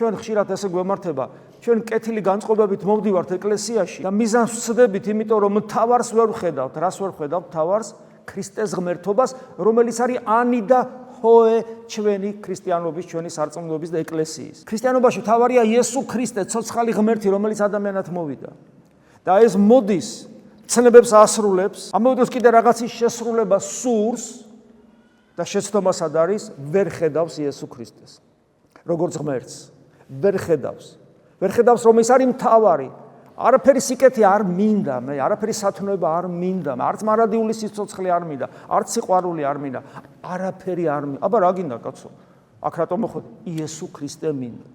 ჩვენ ხშირად ესე გვემართება, ჩვენ კეთილი განწყობებით მოვდივართ ეკლესიაში და მიზანს ვცდებით, იმიტომ რომ მთავარს ვერ ვხედავთ, რას ვერ ვხედავთ მთავარს? ქრისტეს ღმერთობას, რომელიც არის ანი და ჰოე ჩვენი ქრისტიანობის, ჩვენი სარწმუნოების და ეკლესიის. ქრისტიანობაში მთავარია იესო ქრისტე, ცოცხალი ღმერთი, რომელიც ადამიანად მოვიდა. და ეს მოდის, ცნებებს ასრულებს, ამავდროულად კიდე რაღაცის შესრულება სურს და შეცდომასად არის, ვერ ხედავს იესო ქრისტეს. როგორც ღმერთს, ვერ ხედავს, რომ ის არის მთავარი. არაფერი სიკეთე არ მინდა, მე არაფერი სათნოება არ მინდა, არც მარადიული სიცოცხლე არ მინდა, არც სიყვარული არ მინდა, არაფერი არ მინდა. აბა რა გინდა კაცო? აქ რატომ მოხდა? იესო ქრისტე მინდა.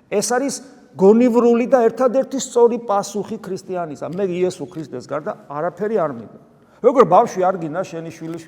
ეს არის გონივრული და ერთადერთი სწორი პასუხი ქრისტიანისა. მე იესო ქრისტეს გარდა არაფერი არ მინდა. როგორ ბავშვი არ გინდა შენი შვილი,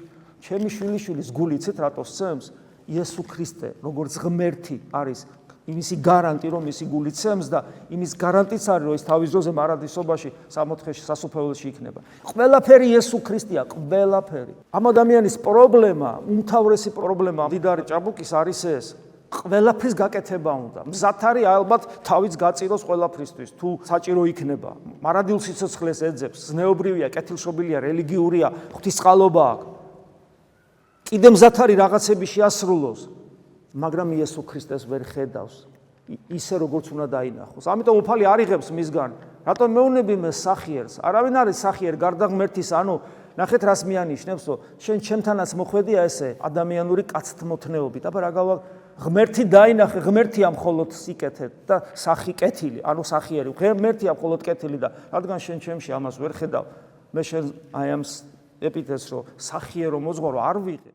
ჩემი შვილიშვილის გული იცით რატო სცემს? იესო ქრისტე როგორც ღმერთი არის იმისი გარანტი, რომ ისი გული ცემს და იმის გარანტიც არის, რომ ის თავის ძროზე მარადისობაში სამოთხეში სასუფეველში იქნება. ყველაფერი იესო ქრისტეა, ყველაფერი. ამ ადამიანის პრობლემა, უმთავრესი პრობლემა მდიდარი ჭაბუკის არის ეს. ყველაფრის გაკეთება უნდა. მზად არის ალბათ თავიც გაწიროს ყველაფრისთვის, თუ საჭირო იქნება. მარადილ სიცოცხლეს ეძებს, ზნეობრივია, კეთილშობილია, რელიგიურია, ღვთისწყალობა აქვს. კიდე მზად არის რაღაცები შეასრულოს. მაგრამ იესო ქრისტეს ვერ ხედავს ისე როგორც უნდა დაინახოს. ამიტომ უფალი არ იღებს მისგან. რატომ მეუნები მე სახიერს? არავინ არის სახიერ გარდა ღმერთის, ანუ ნახეთ რას მიანიშნებს, რომ შენ ჩემთანაც მოხვედია ესე ადამიანური კაცთმოთნეობით. აბა რა გავა ღმერთი დაინახე, ღმერთია მხოლოდ სიკეთე და სახი კეთილი, ანუ სახიერი. ღმერთია მხოლოდ კეთილი და რადგან შენ ჩემში ამას ვერ ხედავ, მე შენ აი ამ ეპითეტს რომ სახიერო მოძღვარო არ ვიღე.